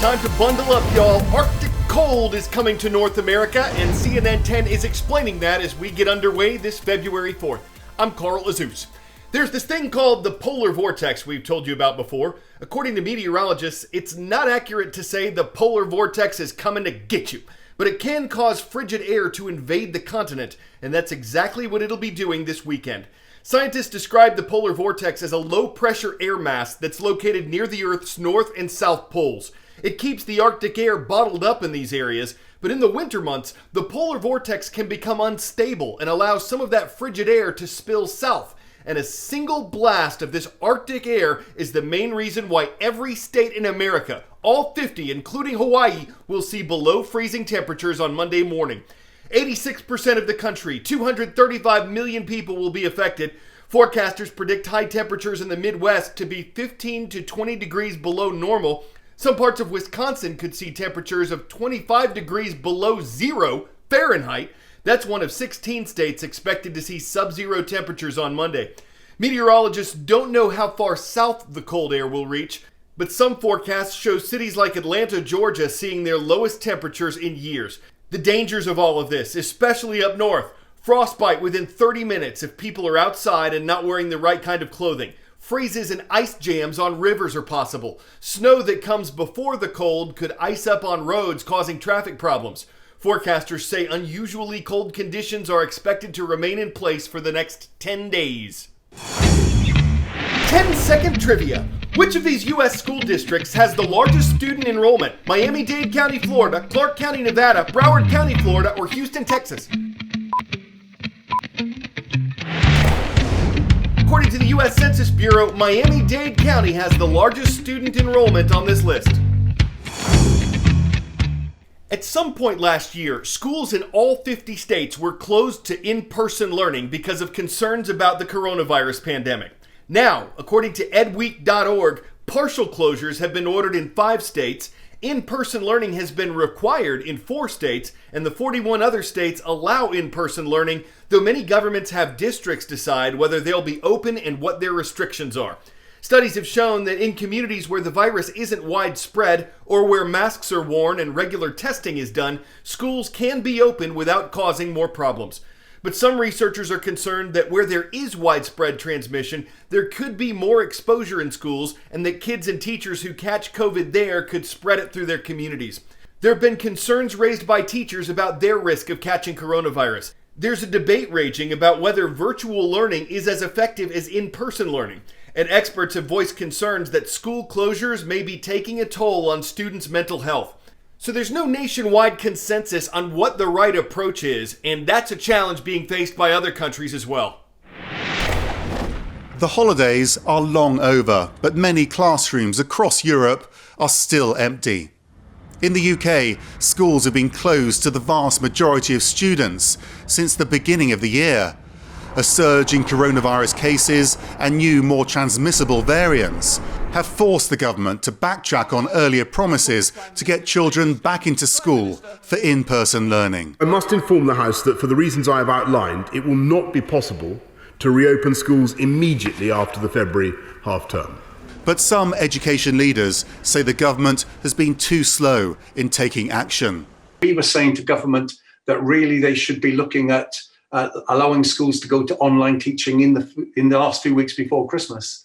Time to bundle up, y'all. Arctic cold is coming to North America, and CNN 10 is explaining that as we get underway this February 4th. I'm Carl AZUZ. There's this thing called the polar vortex we've told you about before. According to meteorologists, it's not accurate to say the polar vortex is coming to get you, but it can cause frigid air to invade the continent, and that's exactly what it'll be doing this weekend. Scientists describe the polar vortex as a low-pressure air mass that's located near the Earth's north and south poles. It keeps the Arctic air bottled up in these areas, but in the winter months, the polar vortex can become unstable and allow some of that frigid air to spill south. And a single blast of this Arctic air is the main reason why every state in America, all 50, including Hawaii, will see below freezing temperatures on Monday morning. 86% of the country, 235 million people will be affected. Forecasters predict high temperatures in the Midwest to be 15 to 20 degrees below normal. Some parts of Wisconsin could see temperatures of 25 degrees below zero Fahrenheit. That's one of 16 states expected to see sub-zero temperatures on Monday. Meteorologists don't know how far south the cold air will reach, but some forecasts show cities like Atlanta, Georgia seeing their lowest temperatures in years. The dangers of all of this, especially up north. Frostbite within 30 minutes if people are outside and not wearing the right kind of clothing. Freezes and ice jams on rivers are possible. Snow that comes before the cold could ice up on roads, causing traffic problems. Forecasters say unusually cold conditions are expected to remain in place for the next 10 days. 10-second trivia. Which of these U.S. school districts has the largest student enrollment? Miami-Dade County, Florida, Clark County, Nevada, Broward County, Florida, or Houston, Texas? According to the U.S. Census Bureau, Miami-Dade County has the largest student enrollment on this list. At some point last year, schools in all 50 states were closed to in-person learning because of concerns about the coronavirus pandemic. Now, according to edweek.org, partial closures have been ordered in 5 states, in-person learning has been required in 4 states, and the 41 other states allow in-person learning, though many governments have districts decide whether they'll be open and what their restrictions are. Studies have shown that in communities where the virus isn't widespread or where masks are worn and regular testing is done, schools can be open without causing more problems. But some researchers are concerned that where there is widespread transmission, there could be more exposure in schools and that kids and teachers who catch COVID there could spread it through their communities. There have been concerns raised by teachers about their risk of catching coronavirus. There's a debate raging about whether virtual learning is as effective as in-person learning, and experts have voiced concerns that school closures may be taking a toll on students' mental health. So there's no nationwide consensus on what the right approach is, and that's a challenge being faced by other countries as well. The holidays are long over, but many classrooms across Europe are still empty. In the UK, schools have been closed to the vast majority of students since the beginning of the year. A surge in coronavirus cases and new, more transmissible variants have forced the government to backtrack on earlier promises to get children back into school for in-person learning. I must inform the House that for the reasons I have outlined, it will not be possible to reopen schools immediately after the February half-term. But some education leaders say the government has been too slow in taking action. We were saying to government that really they should be looking at allowing schools to go to online teaching in the last few weeks before Christmas.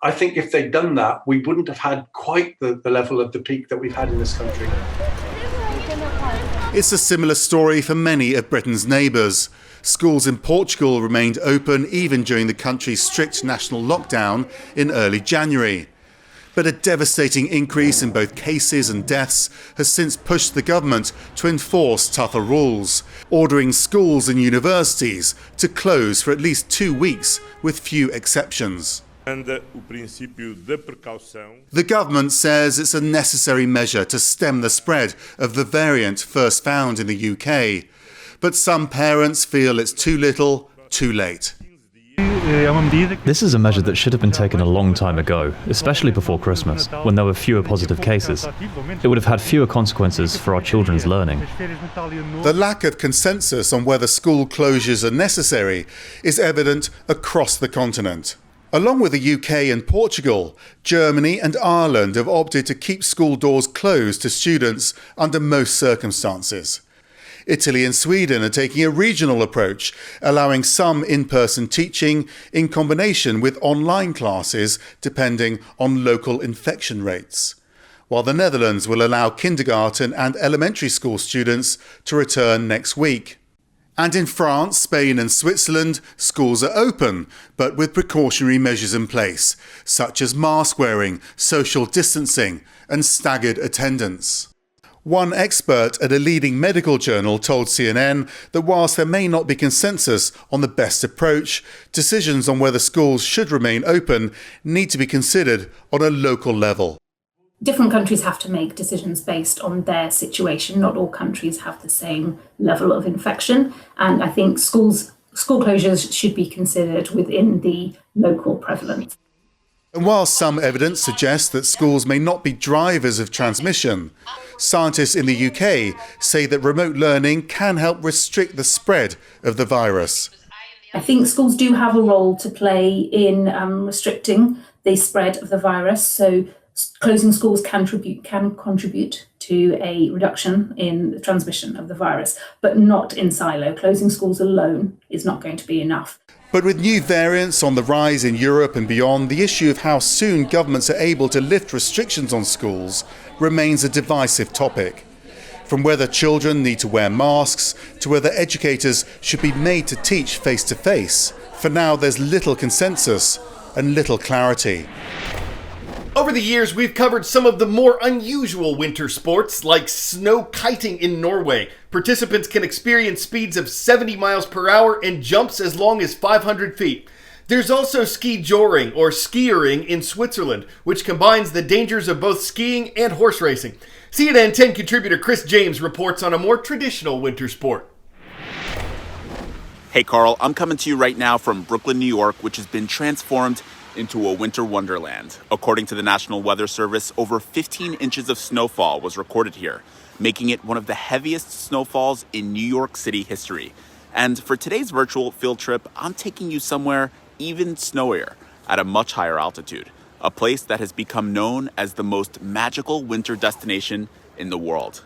I think if they'd done that, we wouldn't have had quite the level of the peak that we've had in this country. It's a similar story for many of Britain's neighbours. Schools in Portugal remained open even during the country's strict national lockdown in early January. But a devastating increase in both cases and deaths has since pushed the government to enforce tougher rules, ordering schools and universities to close for at least 2 weeks, with few exceptions. The government says it's a necessary measure to stem the spread of the variant first found in the UK. But some parents feel it's too little, too late. This is a measure that should have been taken a long time ago, especially before Christmas, when there were fewer positive cases. It would have had fewer consequences for our children's learning. The lack of consensus on whether school closures are necessary is evident across the continent. Along with the UK and Portugal, Germany and Ireland have opted to keep school doors closed to students under most circumstances. Italy and Sweden are taking a regional approach, allowing some in-person teaching in combination with online classes depending on local infection rates, while the Netherlands will allow kindergarten and elementary school students to return next week. And in France, Spain and Switzerland, schools are open, but with precautionary measures in place, such as mask wearing, social distancing and staggered attendance. One expert at a leading medical journal told CNN that whilst there may not be consensus on the best approach, decisions on whether schools should remain open need to be considered on a local level. Different countries have to make decisions based on their situation. Not all countries have the same level of infection. And I think school closures should be considered within the local prevalence. And while some evidence suggests that schools may not be drivers of transmission, scientists in the UK say that remote learning can help restrict the spread of the virus. I think schools do have a role to play in restricting the spread of the virus. So closing schools can contribute to a reduction in the transmission of the virus, but not in silo. Closing schools alone is not going to be enough. But with new variants on the rise in Europe and beyond, the issue of how soon governments are able to lift restrictions on schools remains a divisive topic. From whether children need to wear masks to whether educators should be made to teach face-to-face, for now there's little consensus and little clarity. Over the years, we've covered some of the more unusual winter sports, like snow kiting in Norway. Participants can experience speeds of 70 miles per hour and jumps as long as 500 feet. There's also ski joring, or skiering, in Switzerland, which combines the dangers of both skiing and horse racing. CNN 10 contributor Chris James reports on a more traditional winter sport. Hey Carl, I'm coming to you right now from Brooklyn, New York, which has been transformed into a winter wonderland. According to the National Weather Service, over 15 inches of snowfall was recorded here, making it one of the heaviest snowfalls in New York City history. And for today's virtual field trip, I'm taking you somewhere even snowier, at a much higher altitude, a place that has become known as the most magical winter destination in the world.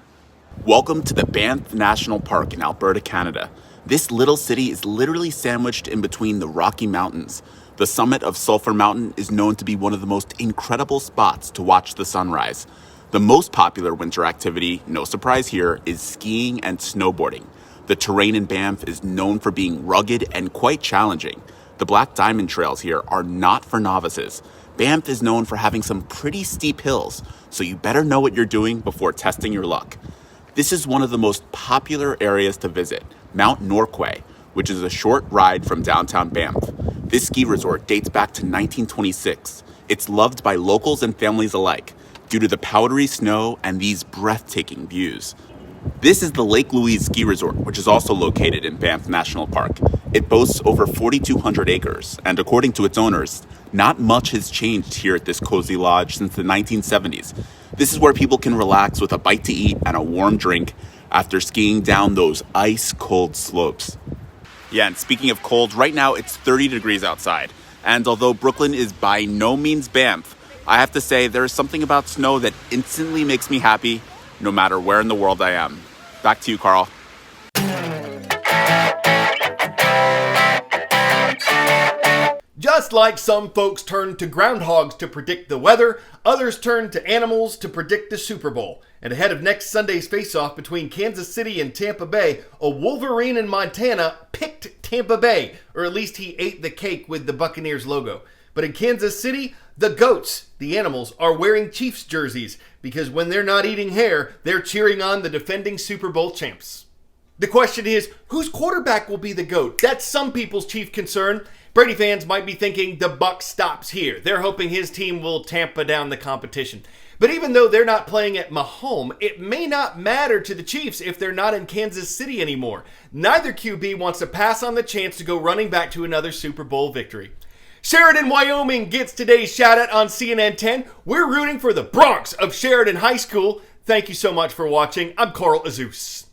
Welcome to the Banff National Park in Alberta, Canada. This little city is literally sandwiched in between the Rocky Mountains. The summit of Sulphur Mountain is known to be one of the most incredible spots to watch the sunrise. The most popular winter activity, no surprise here, is skiing and snowboarding. The terrain in Banff is known for being rugged and quite challenging. The Black Diamond trails here are not for novices. Banff is known for having some pretty steep hills, so you better know what you're doing before testing your luck. This is one of the most popular areas to visit, Mount Norquay, which is a short ride from downtown Banff. This ski resort dates back to 1926. It's loved by locals and families alike due to the powdery snow and these breathtaking views. This is the Lake Louise Ski Resort, which is also located in Banff National Park. It boasts over 4,200 acres, and according to its owners, not much has changed here at this cozy lodge since the 1970s. This is where people can relax with a bite to eat and a warm drink after skiing down those ice-cold slopes. Yeah, and speaking of cold, right now it's 30 degrees outside. And although Brooklyn is by no means Banff, I have to say there is something about snow that instantly makes me happy, no matter where in the world I am. Back to you, Carl. Just like some folks turn to groundhogs to predict the weather, others turn to animals to predict the Super Bowl. And ahead of next Sunday's face-off between Kansas City and Tampa Bay, a Wolverine in Montana picked Tampa Bay, or at least he ate the cake with the Buccaneers logo. But in Kansas City, the goats, the animals, are wearing Chiefs jerseys because when they're not eating hair, they're cheering on the defending Super Bowl champs. The question is, whose quarterback will be the GOAT? That's some people's chief concern. Brady fans might be thinking the buck stops here. They're hoping his team will tamper down the competition. But even though they're not playing at Mahomes, it may not matter to the Chiefs if they're not in Kansas City anymore. Neither QB wants to pass on the chance to go running back to another Super Bowl victory. Sheridan, Wyoming gets today's shout-out on CNN 10. We're rooting for the Bronx of Sheridan High School. Thank you so much for watching. I'm Carl AZUZ.